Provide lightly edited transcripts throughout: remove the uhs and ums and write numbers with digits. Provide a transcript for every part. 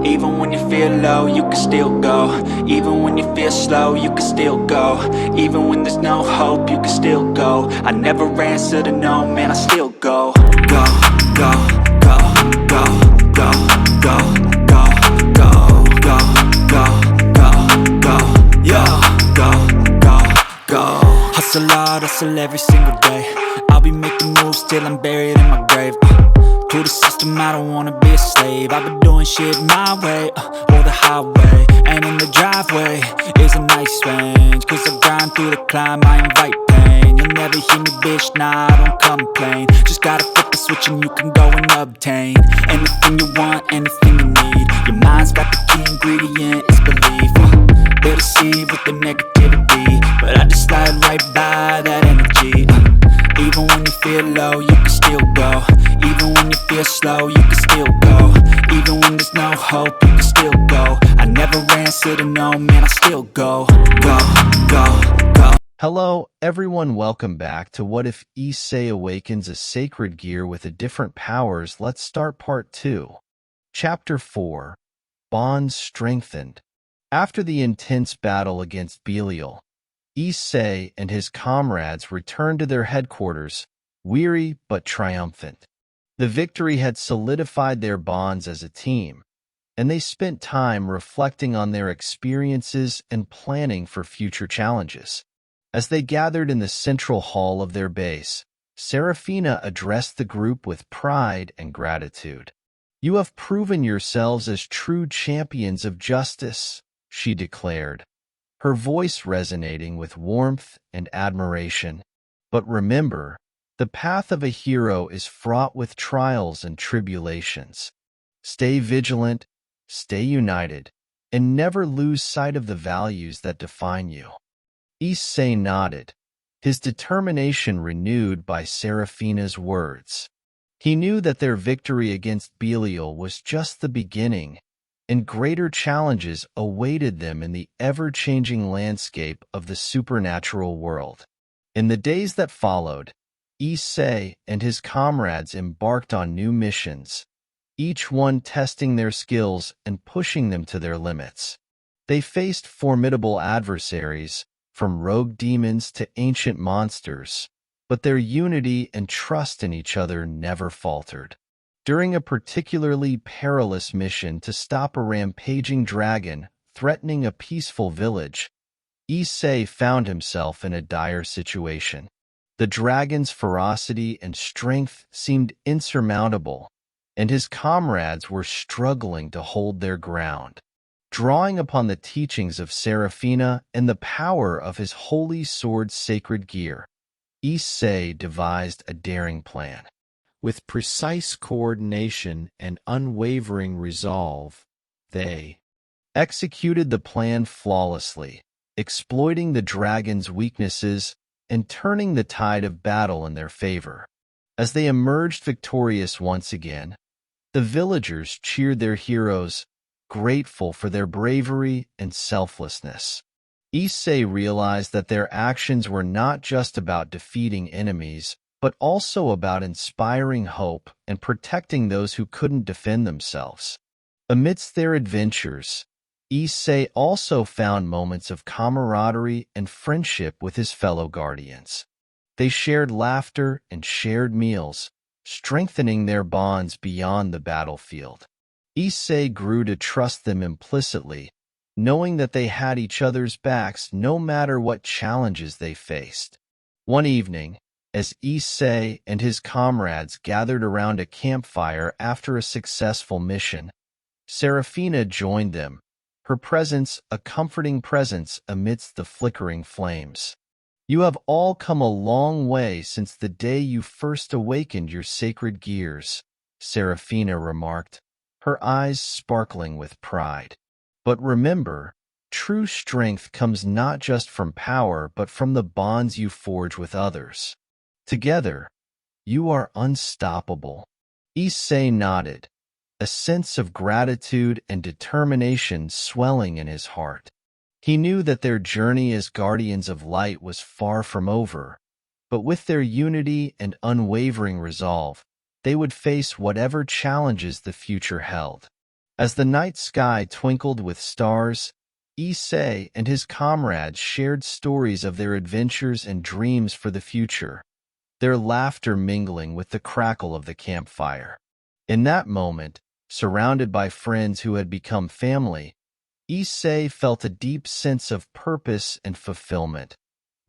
Even when you feel low, you can still go. Even when you feel slow, you can still go. Even when there's no hope, you can still go. I never answer to no, man, I still go. Go, go, go, go, go, go, go, go, go, go, go, go, yo, go, go, go. Hustle hard, hustle every single day. I'll be making moves till I'm buried in my grave. To the system, I don't wanna be a slave. I've been doing shit my way, or the highway. And in the driveway is a nice range. Cause I grind through the climb, I invite pain. You'll never hear me, bitch, nah, I don't complain. Just gotta flip the switch and you can go and obtain anything you want, anything you need. Your mind's got the key ingredient, it's belief. They deceive with the negativity, but I just slide right by that energy. Even when you feel low, you can still go. Even when you feel slow, you can still go. Even when there's no hope, you can still go. I never answer to no, man, I still go. Go, go, go. Hello, everyone. Welcome back to What If Issei Awakens a Sacred Gear with a Different Powers. Let's start Part 2. Chapter 4. Bonds Strengthened. After the intense battle against Belial, Issei and his comrades returned to their headquarters, weary but triumphant. The victory had solidified their bonds as a team, and they spent time reflecting on their experiences and planning for future challenges. As they gathered in the central hall of their base, Seraphina addressed the group with pride and gratitude. "You have proven yourselves as true champions of justice," she declared, her voice resonating with warmth and admiration. "But remember, the path of a hero is fraught with trials and tribulations. Stay vigilant, stay united, and never lose sight of the values that define you." Issei nodded, his determination renewed by Seraphina's words. He knew that their victory against Belial was just the beginning, and greater challenges awaited them in the ever-changing landscape of the supernatural world. In the days that followed, Issei and his comrades embarked on new missions, each one testing their skills and pushing them to their limits. They faced formidable adversaries, from rogue demons to ancient monsters, but their unity and trust in each other never faltered. During a particularly perilous mission to stop a rampaging dragon threatening a peaceful village, Issei found himself in a dire situation. The dragon's ferocity and strength seemed insurmountable, and his comrades were struggling to hold their ground. Drawing upon the teachings of Seraphina and the power of his holy sword's sacred gear, Issei devised a daring plan. With precise coordination and unwavering resolve, they executed the plan flawlessly, exploiting the dragon's weaknesses and turning the tide of battle in their favor. As they emerged victorious once again, the villagers cheered their heroes, grateful for their bravery and selflessness. Issei realized that their actions were not just about defeating enemies, but also about inspiring hope and protecting those who couldn't defend themselves. Amidst their adventures, Issei also found moments of camaraderie and friendship with his fellow guardians. They shared laughter and shared meals, strengthening their bonds beyond the battlefield. Issei grew to trust them implicitly, knowing that they had each other's backs no matter what challenges they faced. One evening, as Issei and his comrades gathered around a campfire after a successful mission, Seraphina joined them, her presence a comforting presence amidst the flickering flames. "You have all come a long way since the day you first awakened your sacred gears," Seraphina remarked, her eyes sparkling with pride. "But remember, true strength comes not just from power but from the bonds you forge with others. Together, you are unstoppable." Issei nodded, a sense of gratitude and determination swelling in his heart. He knew that their journey as guardians of light was far from over, but with their unity and unwavering resolve, they would face whatever challenges the future held. As the night sky twinkled with stars, Issei and his comrades shared stories of their adventures and dreams for the future, their laughter mingling with the crackle of the campfire. In that moment, surrounded by friends who had become family, Issei felt a deep sense of purpose and fulfillment,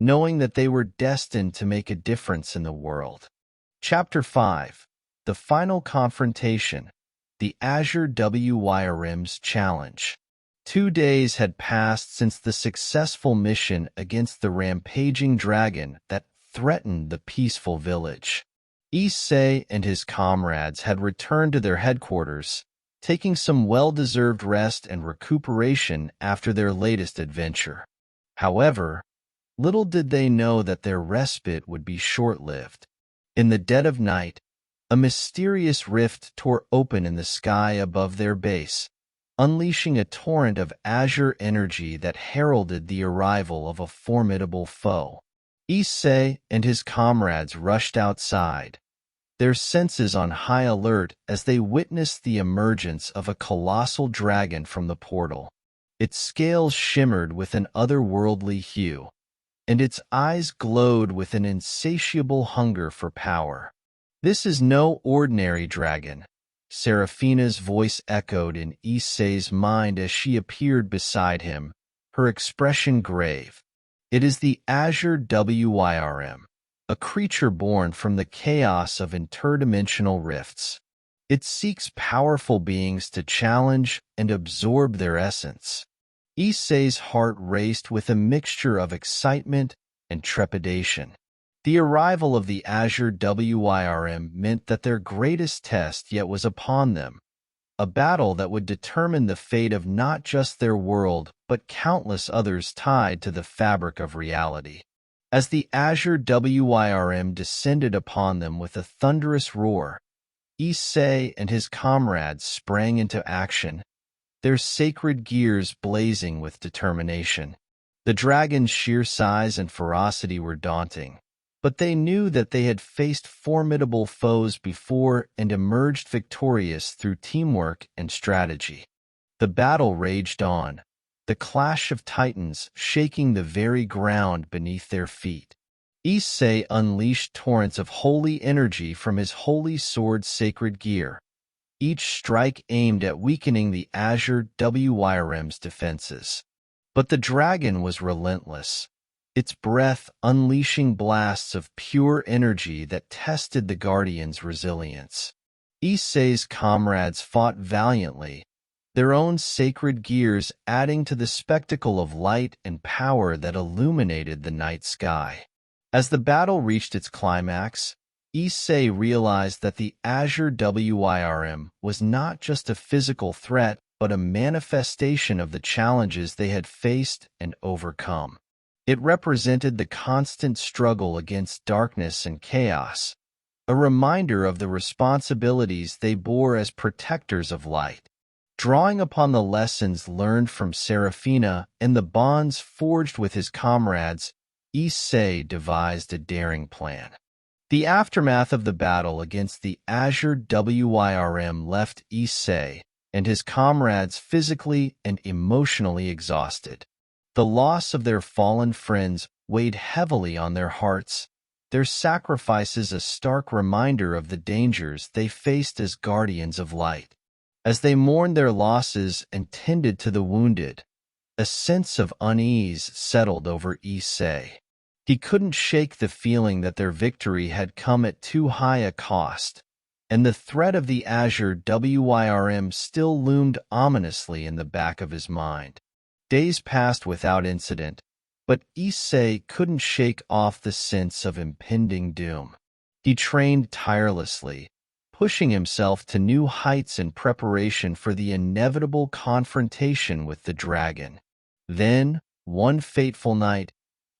knowing that they were destined to make a difference in the world. Chapter 5. The Final Confrontation. The Azure WYRM's Challenge. 2 days had passed since the successful mission against the rampaging dragon that threatened the peaceful village. Issei and his comrades had returned to their headquarters, taking some well-deserved rest and recuperation after their latest adventure. However, little did they know that their respite would be short-lived. In the dead of night, a mysterious rift tore open in the sky above their base, unleashing a torrent of azure energy that heralded the arrival of a formidable foe. Issei and his comrades rushed outside, their senses on high alert as they witnessed the emergence of a colossal dragon from the portal. Its scales shimmered with an otherworldly hue, and its eyes glowed with an insatiable hunger for power. "This is no ordinary dragon," Seraphina's voice echoed in Issei's mind as she appeared beside him, her expression grave. "It is the Azure WYRM, a creature born from the chaos of interdimensional rifts. It seeks powerful beings to challenge and absorb their essence." Issei's heart raced with a mixture of excitement and trepidation. The arrival of the Azure WYRM meant that their greatest test yet was upon them, a battle that would determine the fate of not just their world but countless others tied to the fabric of reality. As the Azure WYRM descended upon them with a thunderous roar, Issei and his comrades sprang into action, their sacred gears blazing with determination. The dragon's sheer size and ferocity were daunting, but they knew that they had faced formidable foes before and emerged victorious through teamwork and strategy. The battle raged on, the clash of titans shaking the very ground beneath their feet. Issei unleashed torrents of holy energy from his holy sword's sacred gear, each strike aimed at weakening the Azure WYRM's defenses. But the dragon was relentless, its breath unleashing blasts of pure energy that tested the Guardian's resilience. Issei's comrades fought valiantly, their own sacred gears adding to the spectacle of light and power that illuminated the night sky. As the battle reached its climax, Issei realized that the Azure WYRM was not just a physical threat but a manifestation of the challenges they had faced and overcome. It represented the constant struggle against darkness and chaos, a reminder of the responsibilities they bore as protectors of light. Drawing upon the lessons learned from Seraphina and the bonds forged with his comrades, Issei devised a daring plan. The aftermath of the battle against the Azure WYRM left Issei and his comrades physically and emotionally exhausted. The loss of their fallen friends weighed heavily on their hearts, their sacrifices a stark reminder of the dangers they faced as guardians of light. As they mourned their losses and tended to the wounded, a sense of unease settled over Issei. He couldn't shake the feeling that their victory had come at too high a cost, and the threat of the Azure WYRM still loomed ominously in the back of his mind. Days passed without incident, but Issei couldn't shake off the sense of impending doom. He trained tirelessly, pushing himself to new heights in preparation for the inevitable confrontation with the dragon. Then, one fateful night,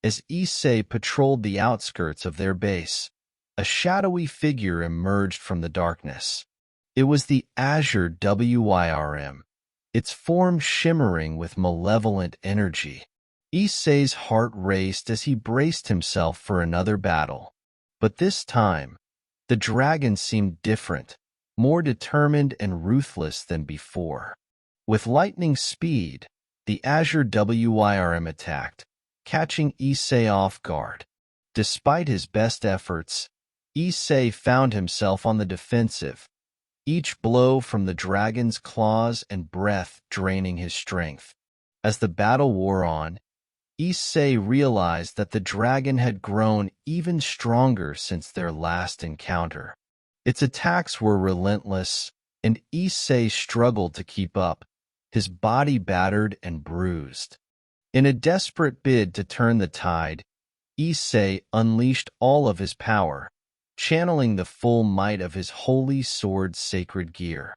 as Issei patrolled the outskirts of their base, a shadowy figure emerged from the darkness. It was the Azure WYRM, its form shimmering with malevolent energy. Issei's heart raced as he braced himself for another battle. But this time, the dragon seemed different, more determined and ruthless than before. With lightning speed, the Azure WYRM attacked, catching Issei off guard. Despite his best efforts, Issei found himself on the defensive, each blow from the dragon's claws and breath draining his strength. As the battle wore on, Issei realized that the dragon had grown even stronger since their last encounter. Its attacks were relentless, and Issei struggled to keep up, his body battered and bruised. In a desperate bid to turn the tide, Issei unleashed all of his power, channeling the full might of his holy sword's sacred gear.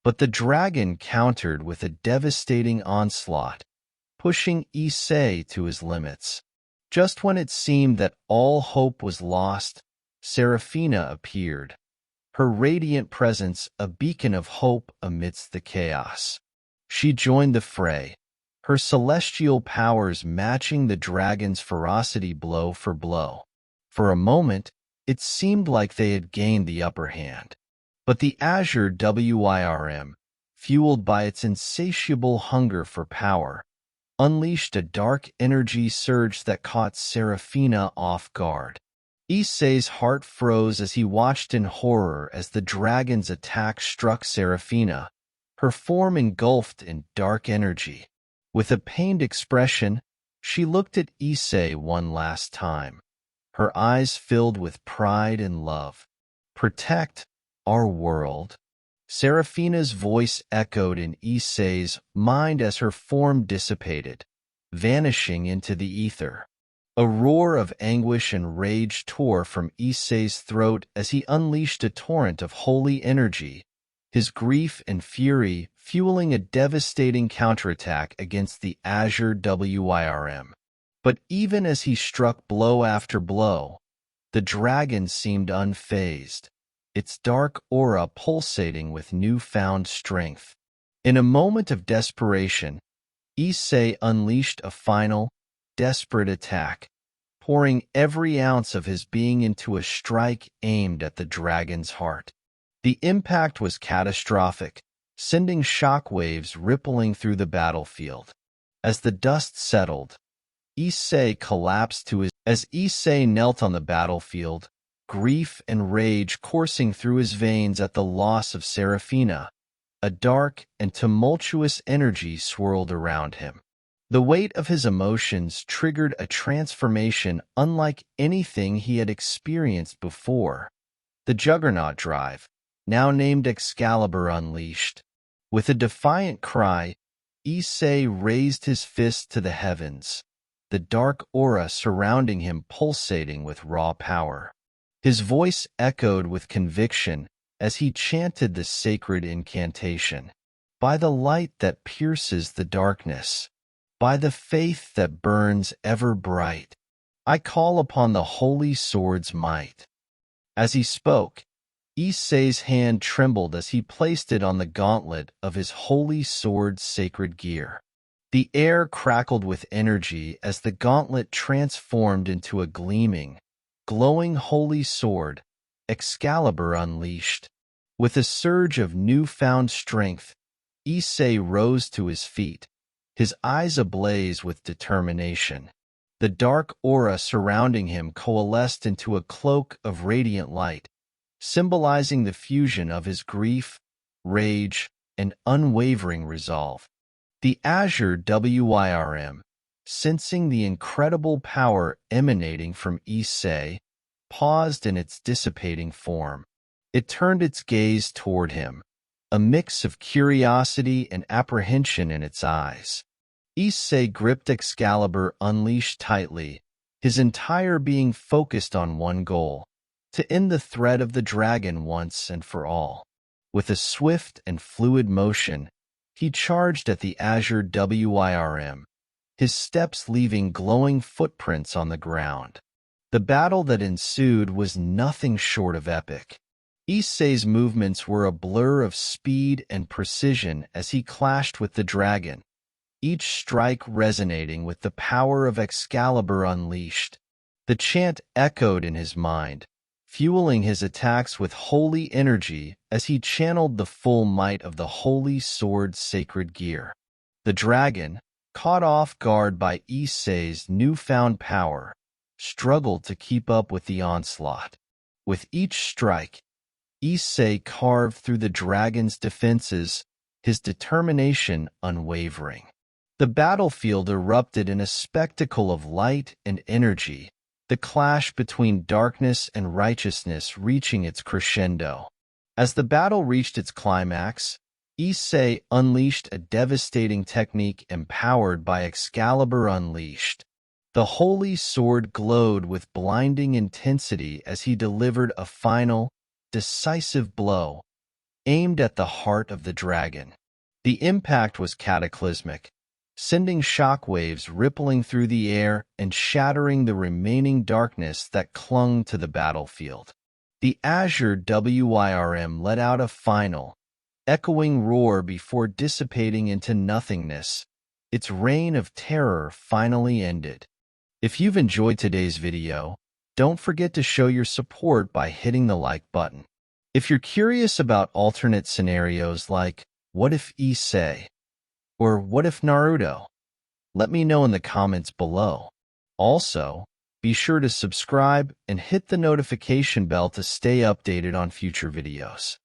But the dragon countered with a devastating onslaught, pushing Issei to his limits. Just when it seemed that all hope was lost, Seraphina appeared, her radiant presence a beacon of hope amidst the chaos. She joined the fray, her celestial powers matching the dragon's ferocity blow for blow. For a moment, it seemed like they had gained the upper hand. But the Azure WYRM, fueled by its insatiable hunger for power, unleashed a dark energy surge that caught Seraphina off guard. Issei's heart froze as he watched in horror as the dragon's attack struck Seraphina, her form engulfed in dark energy. With a pained expression, she looked at Issei one last time, her eyes filled with pride and love. "Protect our world." Seraphina's voice echoed in Issei's mind as her form dissipated, vanishing into the ether. A roar of anguish and rage tore from Issei's throat as he unleashed a torrent of holy energy, his grief and fury fueling a devastating counterattack against the Azure WYRM. But even as he struck blow after blow, the dragon seemed unfazed, its dark aura pulsating with newfound strength. In a moment of desperation, Issei unleashed a final, desperate attack, pouring every ounce of his being into a strike aimed at the dragon's heart. The impact was catastrophic, sending shockwaves rippling through the battlefield. As the dust settled, Issei collapsed to his. As Issei knelt on the battlefield, grief and rage coursing through his veins at the loss of Seraphina, a dark and tumultuous energy swirled around him. The weight of his emotions triggered a transformation unlike anything he had experienced before. The Juggernaut Drive, now named Excalibur, unleashed. With a defiant cry, Issei raised his fist to the heavens, the dark aura surrounding him pulsating with raw power. His voice echoed with conviction as he chanted the sacred incantation. "By the light that pierces the darkness, by the faith that burns ever bright, I call upon the holy sword's might." As he spoke, Issei's hand trembled as he placed it on the gauntlet of his holy sword's sacred gear. The air crackled with energy as the gauntlet transformed into a gleaming, glowing holy sword, Excalibur unleashed. With a surge of newfound strength, Issei rose to his feet, his eyes ablaze with determination. The dark aura surrounding him coalesced into a cloak of radiant light, symbolizing the fusion of his grief, rage, and unwavering resolve. The Azure WYRM, sensing the incredible power emanating from Issei, paused in its dissipating form. It turned its gaze toward him, a mix of curiosity and apprehension in its eyes. Issei gripped Excalibur unleashed tightly, his entire being focused on one goal: to end the threat of the dragon once and for all. With a swift and fluid motion, he charged at the Azure WYRM, his steps leaving glowing footprints on the ground. The battle that ensued was nothing short of epic. Issei's movements were a blur of speed and precision as he clashed with the dragon, each strike resonating with the power of Excalibur unleashed. The chant echoed in his mind, fueling his attacks with holy energy as he channeled the full might of the Holy Sword's sacred gear. The dragon, caught off guard by Issei's newfound power, struggled to keep up with the onslaught. With each strike, Issei carved through the dragon's defenses, his determination unwavering. The battlefield erupted in a spectacle of light and energy, the clash between darkness and righteousness reaching its crescendo. As the battle reached its climax, Issei unleashed a devastating technique empowered by Excalibur Unleashed. The holy sword glowed with blinding intensity as he delivered a final, decisive blow, aimed at the heart of the dragon. The impact was cataclysmic, sending shockwaves rippling through the air and shattering the remaining darkness that clung to the battlefield. The Azure Wyrm let out a final, echoing roar before dissipating into nothingness. Its reign of terror finally ended. If you've enjoyed today's video, don't forget to show your support by hitting the like button. If you're curious about alternate scenarios like, what if Issei? Or what if Naruto? Let me know in the comments below. Also, be sure to subscribe and hit the notification bell to stay updated on future videos.